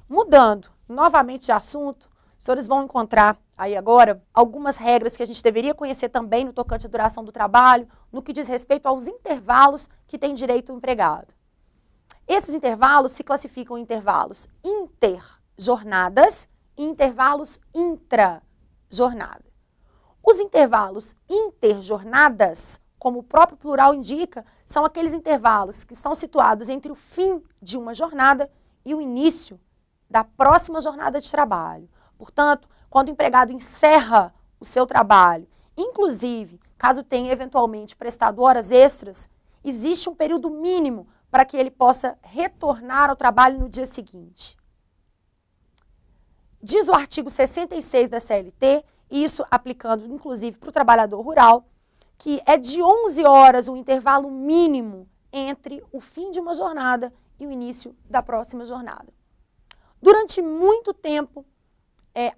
Mudando novamente de assunto, os senhores vão encontrar aí agora algumas regras que a gente deveria conhecer também no tocante à duração do trabalho, no que diz respeito aos intervalos que tem direito o empregado. Esses intervalos se classificam em intervalos interjornadas e intervalos intrajornada. Os intervalos interjornadas, como o próprio plural indica, são aqueles intervalos que estão situados entre o fim de uma jornada e o início da próxima jornada de trabalho. Portanto, quando o empregado encerra o seu trabalho, inclusive, caso tenha eventualmente prestado horas extras, existe um período mínimo para que ele possa retornar ao trabalho no dia seguinte. Diz o artigo 66 da CLT, e isso aplicando inclusive para o trabalhador rural, que é de 11 horas o intervalo mínimo entre o fim de uma jornada e o início da próxima jornada. Durante muito tempo,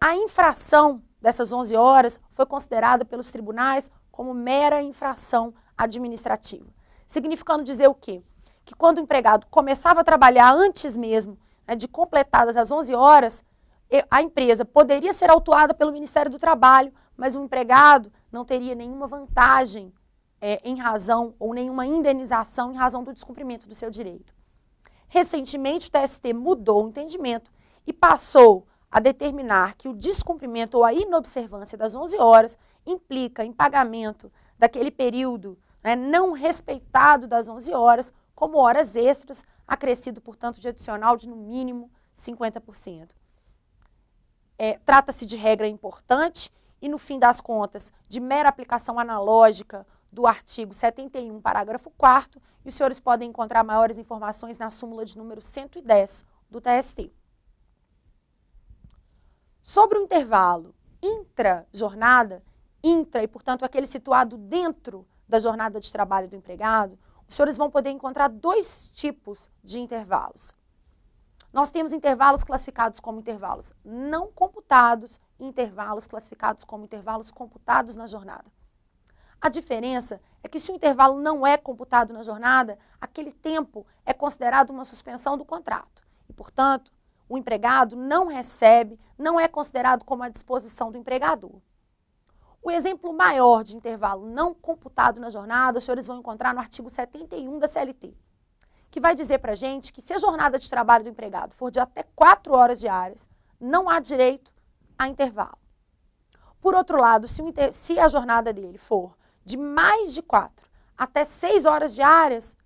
a infração dessas 11 horas foi considerada pelos tribunais como mera infração administrativa. Significando dizer o quê? Que quando o empregado começava a trabalhar antes mesmo, né, de completadas as 11 horas, a empresa poderia ser autuada pelo Ministério do Trabalho, mas o empregado não teria nenhuma vantagem em razão, ou nenhuma indenização em razão do descumprimento do seu direito. Recentemente, o TST mudou o entendimento e passou a determinar que o descumprimento ou a inobservância das 11 horas implica em pagamento daquele período, né, não respeitado das 11 horas, como horas extras, acrescido, portanto, de adicional de no mínimo 50%. Trata-se de regra importante e, no fim das contas, de mera aplicação analógica do artigo 71, parágrafo 4º, e os senhores podem encontrar maiores informações na súmula de número 110 do TST. Sobre o intervalo intra-jornada, intra e, portanto, aquele situado dentro da jornada de trabalho do empregado, os senhores vão poder encontrar dois tipos de intervalos. Nós temos intervalos classificados como intervalos não computados e intervalos classificados como intervalos computados na jornada. A diferença é que se o intervalo não é computado na jornada, aquele tempo é considerado uma suspensão do contrato e, portanto, o empregado não recebe, não é considerado como à disposição do empregador. O exemplo maior de intervalo não computado na jornada, os senhores vão encontrar no artigo 71 da CLT, que vai dizer para a gente que se a jornada de trabalho do empregado for de até 4 horas diárias, não há direito a intervalo. Por outro lado, se a jornada dele for de mais de 4 até 6 horas diárias,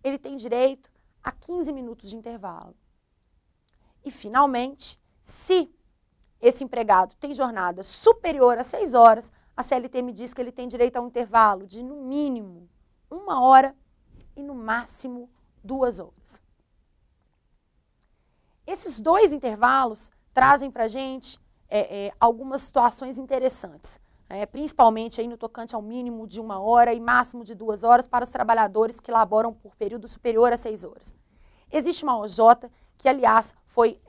ele tem direito a 15 minutos de intervalo. E, finalmente, se esse empregado tem jornada superior a 6 horas, a CLT me diz que ele tem direito a um intervalo de, no mínimo, 1 hora e, no máximo, 2 horas. Esses dois intervalos trazem para a gente algumas situações interessantes, principalmente aí no tocante ao mínimo de 1 hora e máximo de 2 horas para os trabalhadores que laboram por período superior a 6 horas. Existe uma OJ que, aliás, foi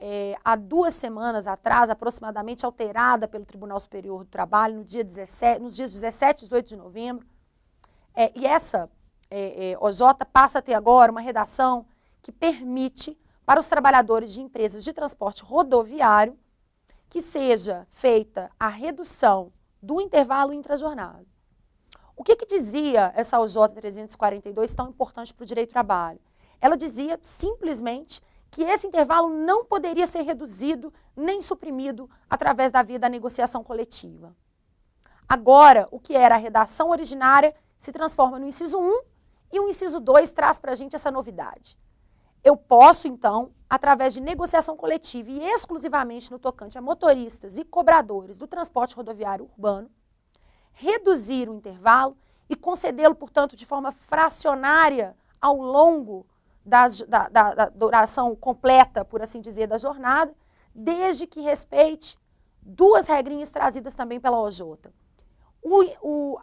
há 2 semanas atrás, aproximadamente, alterada pelo Tribunal Superior do Trabalho nos dias 17 e 18 de novembro. E essa OJ passa a ter agora uma redação que permite para os trabalhadores de empresas de transporte rodoviário que seja feita a redução do intervalo intrajornada. O que dizia essa OJ 342 tão importante para o direito do trabalho? Ela dizia simplesmente que esse intervalo não poderia ser reduzido nem suprimido através da via da negociação coletiva. Agora, o que era a redação originária se transforma no inciso 1 e o inciso 2 traz para a gente essa novidade. Eu posso, então, através de negociação coletiva e exclusivamente no tocante a motoristas e cobradores do transporte rodoviário urbano, reduzir o intervalo e concedê-lo, portanto, de forma fracionária ao longo da duração completa, por assim dizer, da jornada, desde que respeite 2 regrinhas trazidas também pela OJ.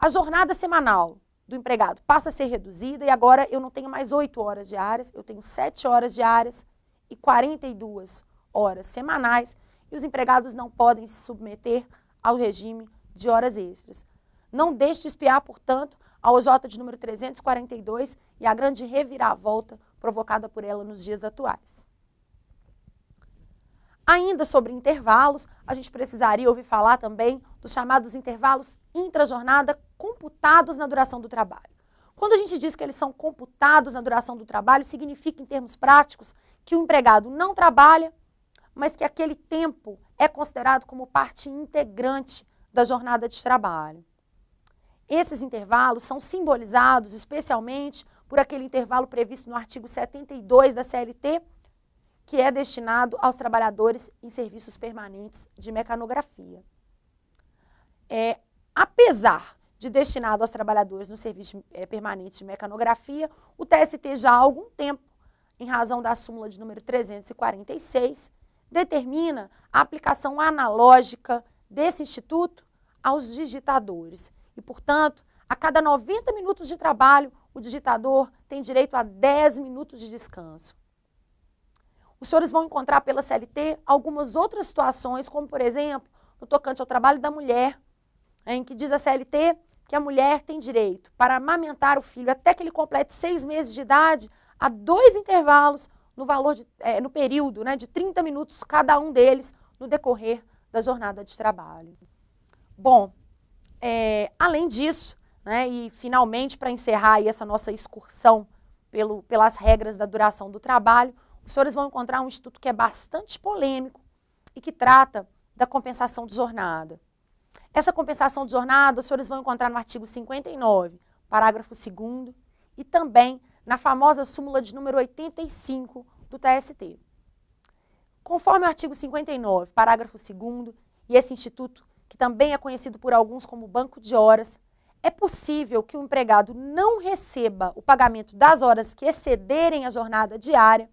A jornada semanal do empregado passa a ser reduzida e agora eu não tenho mais 8 horas diárias, eu tenho 7 horas diárias e 42 horas semanais e os empregados não podem se submeter ao regime de horas extras. Não deixe de espiar, portanto, a OJ de número 342 e a grande reviravolta provocada por ela nos dias atuais. Ainda sobre intervalos, a gente precisaria ouvir falar também dos chamados intervalos intrajornada computados na duração do trabalho. Quando a gente diz que eles são computados na duração do trabalho, significa, em termos práticos, que o empregado não trabalha, mas que aquele tempo é considerado como parte integrante da jornada de trabalho. Esses intervalos são simbolizados especialmente por aquele intervalo previsto no artigo 72 da CLT, que é destinado aos trabalhadores em serviços permanentes de mecanografia. Apesar de destinado aos trabalhadores no serviço permanente de mecanografia, o TST já há algum tempo, em razão da súmula de número 346, determina a aplicação analógica desse instituto aos digitadores. E, portanto, a cada 90 minutos de trabalho, o digitador tem direito a 10 minutos de descanso. Os senhores vão encontrar pela CLT algumas outras situações, como, por exemplo, no tocante ao trabalho da mulher, em que diz a CLT que a mulher tem direito para amamentar o filho até que ele complete 6 meses de idade, a 2 intervalos no período de 30 minutos cada um deles no decorrer da jornada de trabalho. Bom, além disso, e finalmente para encerrar aí essa nossa excursão pelas regras da duração do trabalho, os senhores vão encontrar um instituto que é bastante polêmico e que trata da compensação de jornada. Essa compensação de jornada, os senhores vão encontrar no artigo 59, parágrafo 2º, e também na famosa súmula de número 85 do TST. Conforme o artigo 59, parágrafo 2º, e esse instituto, que também é conhecido por alguns como banco de horas, é possível que o empregado não receba o pagamento das horas que excederem a jornada diária,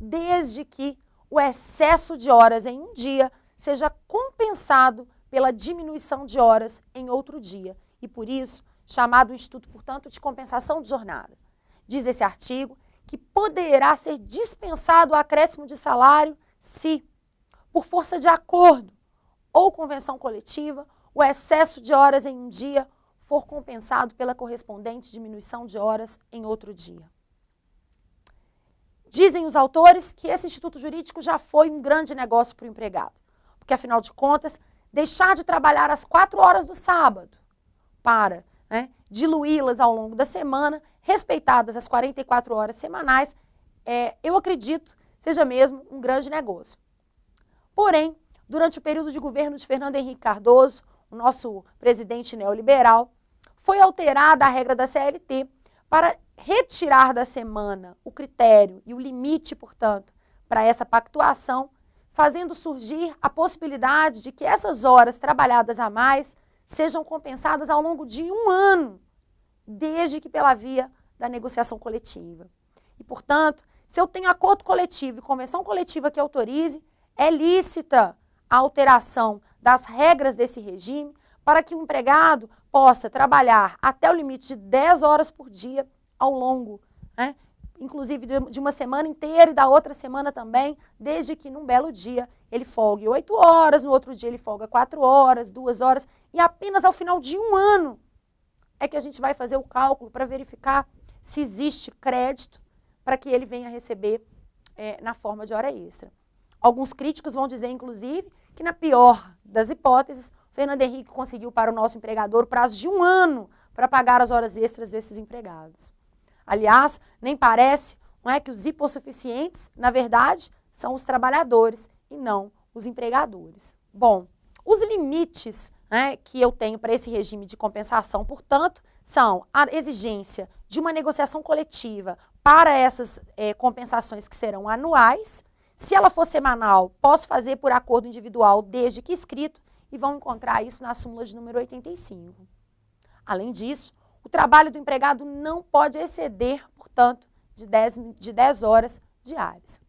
desde que o excesso de horas em um dia seja compensado pela diminuição de horas em outro dia, e por isso chamado o instituto, portanto, de compensação de jornada. Diz esse artigo que poderá ser dispensado o acréscimo de salário se, por força de acordo ou convenção coletiva, o excesso de horas em um dia for compensado pela correspondente diminuição de horas em outro dia. Dizem os autores que esse instituto jurídico já foi um grande negócio para o empregado, porque, afinal de contas, deixar de trabalhar às 4 horas do sábado para diluí-las ao longo da semana, respeitadas as 44 horas semanais, eu acredito, seja mesmo um grande negócio. Porém, durante o período de governo de Fernando Henrique Cardoso, o nosso presidente neoliberal, foi alterada a regra da CLT para retirar da semana o critério e o limite, portanto, para essa pactuação, fazendo surgir a possibilidade de que essas horas trabalhadas a mais sejam compensadas ao longo de um ano, desde que pela via da negociação coletiva. E, portanto, se eu tenho acordo coletivo e convenção coletiva que autorize, é lícita a alteração das regras desse regime para que o empregado possa trabalhar até o limite de 10 horas por dia ao longo, inclusive de uma semana inteira e da outra semana também, desde que num belo dia ele folgue 8 horas, no outro dia ele folga 4 horas, 2 horas, e apenas ao final de um ano é que a gente vai fazer o cálculo para verificar se existe crédito para que ele venha receber na forma de hora extra. Alguns críticos vão dizer, inclusive, que na pior das hipóteses, Fernando Henrique conseguiu para o nosso empregador o prazo de um ano para pagar as horas extras desses empregados. Aliás, nem parece que os hipossuficientes, na verdade, são os trabalhadores e não os empregadores. Bom, os limites que eu tenho para esse regime de compensação, portanto, são a exigência de uma negociação coletiva para essas compensações que serão anuais. Se ela for semanal, posso fazer por acordo individual desde que escrito, e vão encontrar isso na súmula de número 85. Além disso, o trabalho do empregado não pode exceder, portanto, de 10 horas diárias.